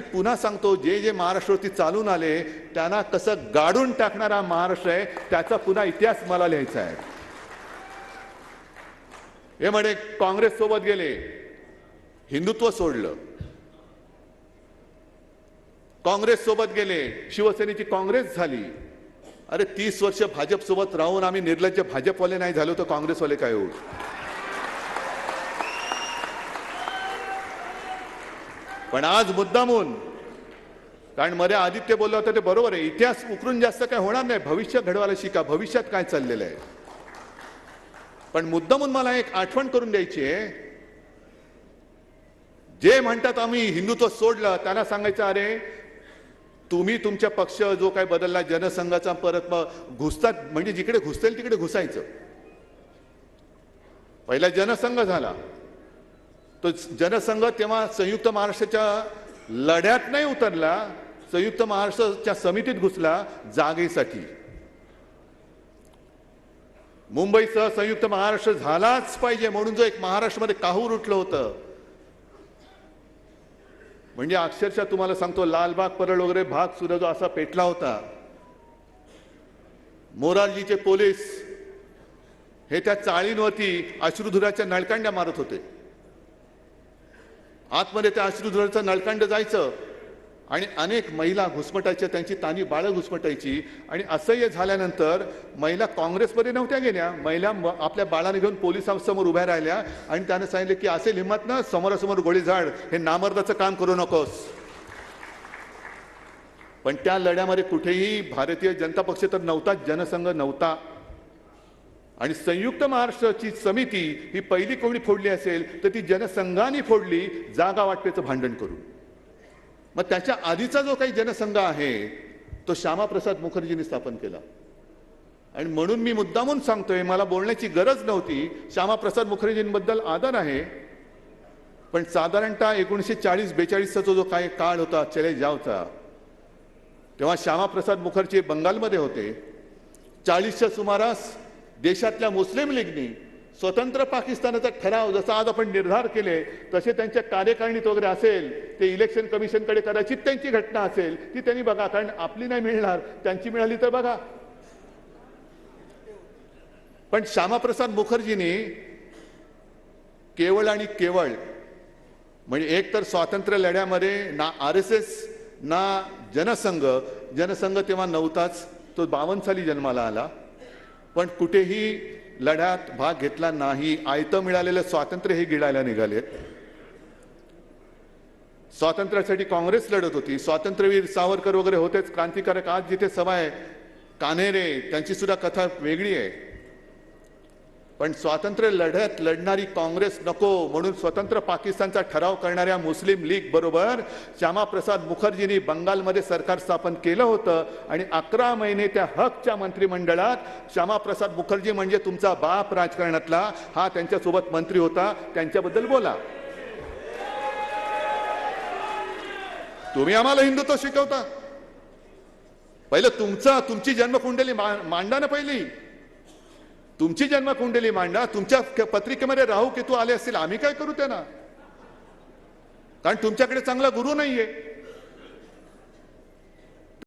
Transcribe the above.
पुन्हा सांगतो, जे जे महाराष्ट्रावरती चालून आले त्यांना कसं गाडून टाकणारा महाराष्ट्र आहे त्याचा पुन्हा इतिहास मला लिहायचा आहे. हे म्हणे काँग्रेस सोबत गेले, हिंदुत्व सोडलं. काँग्रेस सोबत गेले, शिवसेनेची काँग्रेस झाली. अरे 30 वर्ष भाजप सोबत राहून आम्ही निर्लज्ज भाजपवाले नाही झालो तर काँग्रेसवाले काय होऊ. पण आज मुद्दामून, कारण मध्ये आदित्य बोलला होता ते बरोबर आहे, इतिहास उकरून जास्त काय होणार नाही, भविष्य घडवायला शिका, भविष्यात काय चाललेलं आहे. पण मुद्दामून मला एक आठवण करून द्यायची आहे, जे म्हणतात आम्ही हिंदुत्व सोडलं त्यांना सांगायचं, अरे तुम्ही तुमच्या पक्ष जो काय बदलला, जनसंघाचा परत मग घुसतात, म्हणजे जिकडे घुसतील तिकडे घुसायचं. पहिला जनसंघ झाला, तो जनसंघ तेव्हा संयुक्त महाराष्ट्राच्या लढ्यात नाही उतरला, संयुक्त महाराष्ट्राच्या समितीत घुसला जागेसाठी. मुंबईसह संयुक्त महाराष्ट्र झालाच पाहिजे म्हणून जो एक महाराष्ट्रामध्ये काहूर उठलं होतं, म्हणजे अक्षरशः तुम्हाला सांगतो, लालबाग परळ वगैरे भाग सुद्धा जो असा पेटला होता. मोरारजीचे पोलीस हे त्या चाळींवरती अश्रुधुराच्या नळकांड्या मारत होते. आतमध्ये त्या अश्रुधुराचं नळकांड जायचं आणि अनेक महिला घुसमटायच्या, त्यांची तानी बाळं घुसमटायची. आणि असह्य झाल्यानंतर महिला काँग्रेसमध्ये नव्हत्या गेल्या, महिला आपल्या बाळाने घेऊन पोलिसांसमोर उभ्या राहिल्या आणि त्याने सांगितले की असेल हिंमत ना समोरासमोर गोळी झाड, हे नामर्दाचं काम करू नकोस. पण त्या लढ्यामध्ये कुठेही भारतीय जनता पक्ष तर नव्हताच, जनसंघ नव्हता. आणि संयुक्त महाराष्ट्राची समिती ही पहिली कोणी फोडली असेल तर ती जनसंघाने फोडली, जागा वाटपेचं भांडण करून. मग त्याच्या आधीचा जो काही जनसंघ आहे तो श्यामाप्रसाद मुखर्जींनी स्थापन केला. आणि म्हणून मी मुद्दामून सांगतोय, मला बोलण्याची गरज नव्हती, श्यामाप्रसाद मुखर्जींबद्दल आदर आहे, पण साधारणतः 1940-42चा जो काही काळ होता चले जावचा, तेव्हा श्यामाप्रसाद मुखर्जी बंगालमध्ये होते. 40च्या सुमारास देशातल्या मुस्लिम लीगनी स्वतंत्र पाकिस्तानाचा ठराव, जसा आज आपण निर्धार केले तसे त्यांच्या कार्यकारिणीत वगैरे असेल, ते इलेक्शन कमिशनकडे कदाचित त्यांची घटना असेल ती त्यांनी बघा, कारण आपली नाही मिळणार, त्यांची मिळाली तर बघा. पण श्यामाप्रसाद मुखर्जींनी केवळ आणि केवळ, म्हणजे एक तर स्वातंत्र्य लढ्यामध्ये ना RSS ना जनसंघ, जनसंघ तेव्हा नव्हताच, तो 52 साली जन्माला आला, पण कुठेही लढ्यात भाग घेतला नाही. आयतं मिळालेलं स्वातंत्र्य हे गिळायला निघालेत. स्वातंत्र्यासाठी काँग्रेस लढत होती, स्वातंत्र्यवीर सावरकर वगैरे होतेच, क्रांतिकारक. आज जिथे सभा आहे कान्हेरे, त्यांची सुद्धा कथा वेगळी आहे. पण स्वातंत्र्य लढ्यात लढणारी काँग्रेस नको म्हणून स्वतंत्र पाकिस्तानचा ठराव करणाऱ्या मुस्लिम लीग बरोबर श्यामाप्रसाद मुखर्जींनी बंगालमध्ये सरकार स्थापन केलं होतं. आणि 11 महिने त्या हकच्या मंत्रिमंडळात श्यामाप्रसाद मुखर्जी म्हणजे तुमचा बाप राजकारणातला, हा त्यांच्यासोबत मंत्री होता. त्यांच्याबद्दल बोला. तुम्ही आम्हाला हिंदुत्व शिकवता, पहिलं तुमची जन्मकुंडली मांडा ना, पहिली तुमची जन्मकुंडली मांडा. तुमच्या पत्रिकेमध्ये राहू केतू आले असतील, आम्ही काय करू त्यांना, कारण तुमच्याकडे चांगला गुरु नाहीये.